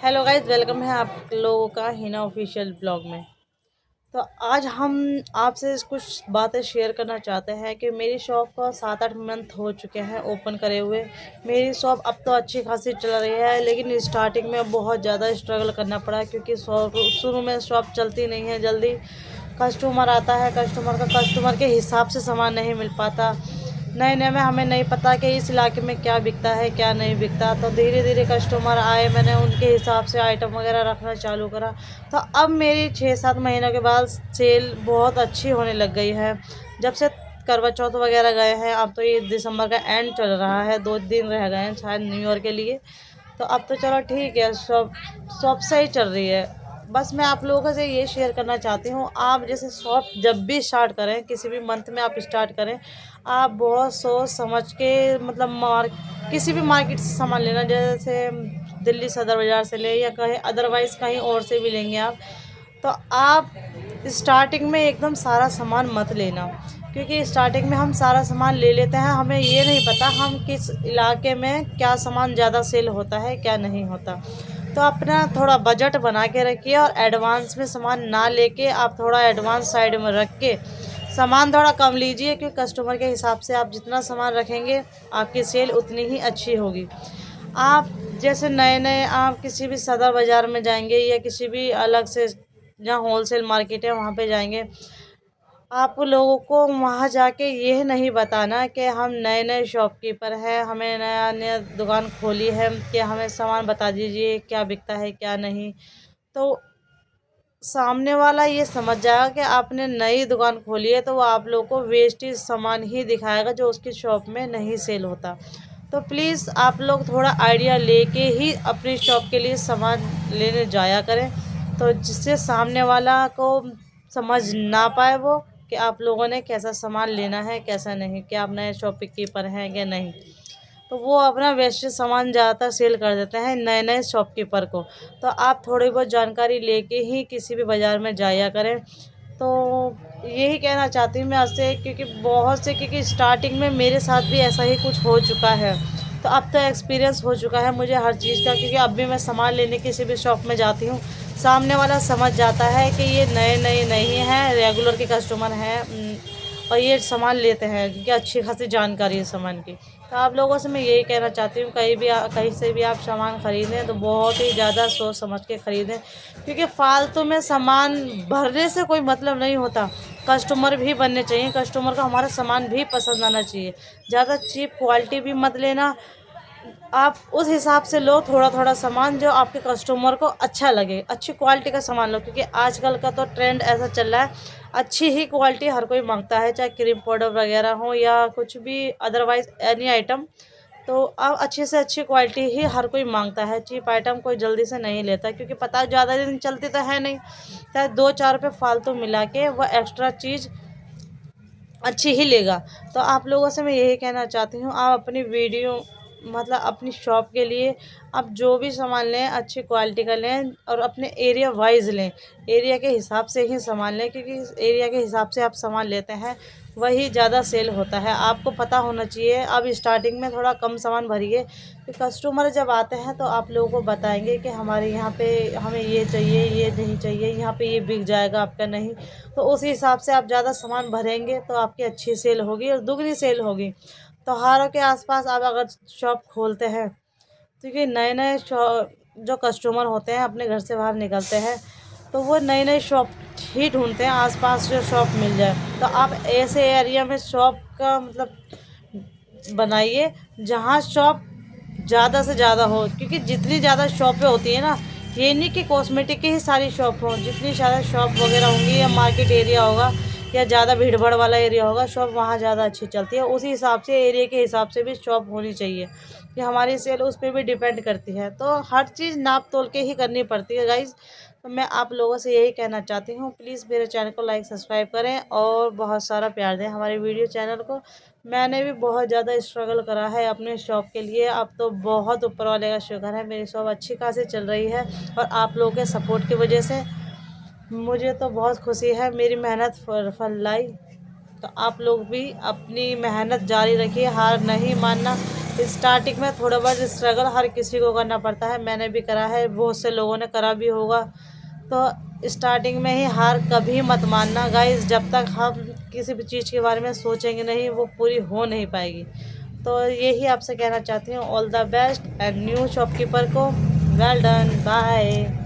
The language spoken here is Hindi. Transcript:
हेलो गाइस, वेलकम है आप लोगों का हिना ऑफिशियल ब्लॉग में। तो आज हम आपसे कुछ बातें शेयर करना चाहते हैं कि मेरी शॉप को 7-8 मंथ हो चुके हैं ओपन करे हुए। मेरी शॉप अब तो अच्छी खासी चल रही है, लेकिन स्टार्टिंग में बहुत ज़्यादा स्ट्रगल करना पड़ा क्योंकि शॉप शुरू में शॉप चलती नहीं है जल्दी। कस्टमर आता है, कस्टमर के हिसाब से सामान नहीं मिल पाता। नए नए में हमें नहीं पता कि इस इलाके में क्या बिकता है क्या नहीं बिकता। तो धीरे धीरे कस्टमर आए, मैंने उनके हिसाब से आइटम वगैरह रखना चालू करा। तो अब मेरी 6-7 महीनों के बाद सेल बहुत अच्छी होने लग गई है। जब से करवा चौथ वगैरह गए हैं, अब तो ये दिसंबर का एंड चल रहा है, 2 दिन रह गए हैं शायद न्यू ईयर के लिए। तो अब तो चलो ठीक है, शॉप शॉप सही चल रही है। बस मैं आप लोगों से ये शेयर करना चाहती हूँ, आप जैसे शॉप जब भी स्टार्ट करें, किसी भी मंथ में आप स्टार्ट करें, आप बहुत सोच समझ के मतलब किसी भी मार्केट से सामान लेना, जैसे दिल्ली सदर बाज़ार से ले या कहीं अदरवाइज़ कहीं और से भी लेंगे आप। तो आप स्टार्टिंग में एकदम सारा सामान मत लेना, क्योंकि स्टार्टिंग में हम सारा सामान ले लेते हैं, हमें ये नहीं पता हम किस इलाके में क्या सामान ज़्यादा सेल होता है क्या नहीं होता। तो अपना थोड़ा बजट बना के रखिए और एडवांस में सामान ना लेके आप थोड़ा एडवांस साइड में रख के सामान थोड़ा कम लीजिए, क्योंकि कस्टमर के हिसाब से आप जितना सामान रखेंगे आपकी सेल उतनी ही अच्छी होगी। आप जैसे नए नए आप किसी भी सदर बाज़ार में जाएंगे या किसी भी अलग से जहाँ होलसेल मार्केट है वहाँ पे जाएंगे, आप लोगों को वहाँ जाके ये नहीं बताना कि हम नए नए शॉपकीपर हैं, हमें नया नया दुकान खोली है, कि हमें सामान बता दीजिए क्या बिकता है क्या नहीं। तो सामने वाला ये समझ जाएगा कि आपने नई दुकान खोली है, तो वो आप लोगों को वेस्टेज सामान ही दिखाएगा जो उसकी शॉप में नहीं सेल होता। तो प्लीज़ आप लोग थोड़ा आइडिया लेके ही अपनी शॉप के लिए सामान लेने जाया करें, तो जिससे सामने वाला को समझ ना पाए वो कि आप लोगों ने कैसा सामान लेना है कैसा नहीं, कि आप नए शॉपकीपर हैं या नहीं। तो वो अपना वेस्टेज सामान ज़्यादातर सेल कर देते हैं नए नए शॉपकीपर को। तो आप थोड़ी बहुत जानकारी लेके ही किसी भी बाज़ार में जाया करें। तो यही कहना चाहती हूँ मैं आपसे, क्योंकि स्टार्टिंग में मेरे साथ भी ऐसा ही कुछ हो चुका है। तो अब तो एक्सपीरियंस हो चुका है मुझे हर चीज़ का, क्योंकि अब भी मैं सामान लेने किसी भी शॉप में जाती हूँ, सामने वाला समझ जाता है कि ये नए नए नहीं हैं, रेगुलर के कस्टमर हैं, और ये सामान लेते हैं, क्योंकि अच्छी खासी जानकारी है सामान की। तो आप लोगों से मैं यही कहना चाहती हूँ, कहीं से भी आप सामान ख़रीदें तो बहुत ही ज़्यादा सोच समझ के ख़रीदें, क्योंकि फालतू में सामान भरने से कोई मतलब नहीं होता। कस्टमर भी बनने चाहिए, कस्टमर को हमारा सामान भी पसंद आना चाहिए। ज़्यादा चीप क्वालिटी भी मत लेना, आप उस हिसाब से लो थोड़ा थोड़ा सामान जो आपके कस्टमर को अच्छा लगे, अच्छी क्वालिटी का सामान लो, क्योंकि आजकल का तो ट्रेंड ऐसा चल रहा है, अच्छी ही क्वालिटी हर कोई मांगता है, चाहे क्रीम पाउडर वगैरह हो या कुछ भी अदरवाइज़ एनी आइटम। तो अब अच्छी से अच्छी क्वालिटी ही हर कोई मांगता है, चीप आइटम कोई जल्दी से नहीं लेता, क्योंकि पता है ज़्यादा दिन चलती तो है नहीं, चाहे 2-4 रुपये फालतू मिला के वह एक्स्ट्रा चीज़ अच्छी ही लेगा। तो आप लोगों से मैं यही कहना चाहती हूँ, आप अपनी वीडियो मतलब अपनी शॉप के लिए आप जो भी सामान लें अच्छी क्वालिटी का लें, और अपने एरिया वाइज़ लें, एरिया के हिसाब से ही सामान लें, क्योंकि इस एरिया के हिसाब से आप सामान लेते हैं वही ज़्यादा सेल होता है। आपको पता होना चाहिए, अब स्टार्टिंग में थोड़ा कम सामान भरिए, कि कस्टमर जब आते हैं तो आप लोगों को बताएंगे कि हमारे यहाँ पे हमें ये चाहिए ये नहीं चाहिए, यहाँ पे ये बिक जाएगा आपका नहीं। तो उसी हिसाब से आप ज़्यादा सामान भरेंगे तो आपकी अच्छी सेल होगी और दुगनी सेल होगी। त्योहारों के आसपास आप अगर शॉप खोलते हैं, क्योंकि नए नए जो कस्टमर होते हैं अपने घर से बाहर निकलते हैं, तो वो नई नई शॉप ही ढूंढते हैं आसपास जो शॉप मिल जाए। तो आप ऐसे एरिया में शॉप का मतलब बनाइए जहाँ शॉप ज़्यादा से ज़्यादा हो, क्योंकि जितनी ज़्यादा शॉपें होती है ना, ये नहीं कि कॉस्मेटिक की ही सारी शॉप हो, जितनी ज़्यादा शॉप वगैरह होंगी या मार्केट एरिया होगा या ज़्यादा भीड़ भाड़ वाला एरिया होगा, शॉप वहाँ ज़्यादा अच्छी चलती है। उसी हिसाब से एरिया के हिसाब से भी शॉप होनी चाहिए, कि हमारी सेल उस पर भी डिपेंड करती है। तो हर चीज़ नाप तोल के ही करनी पड़ती है गाइज़। तो मैं आप लोगों से यही कहना चाहती हूँ, प्लीज़ मेरे चैनल को लाइक सब्सक्राइब करें और बहुत सारा प्यार दें हमारे वीडियो चैनल को। मैंने भी बहुत ज़्यादा स्ट्रगल करा है अपने शॉप के लिए, अब तो बहुत ऊपर वाले का शुक्र है मेरी शॉप अच्छी खासी चल रही है, और आप लोगों के सपोर्ट की वजह से मुझे तो बहुत खुशी है, मेरी मेहनत फल लाई। तो आप लोग भी अपनी मेहनत जारी रखिए, हार नहीं मानना, स्टार्टिंग में थोड़ा बहुत स्ट्रगल हर किसी को करना पड़ता है, मैंने भी करा है, बहुत से लोगों ने करा भी होगा। तो स्टार्टिंग में ही हार कभी मत मानना गाइस, जब तक हम किसी भी चीज़ के बारे में सोचेंगे नहीं वो पूरी हो नहीं पाएगी। तो यही आपसे कहना चाहती हूँ, all the best and new shopkeeper को वेल डन, बाय।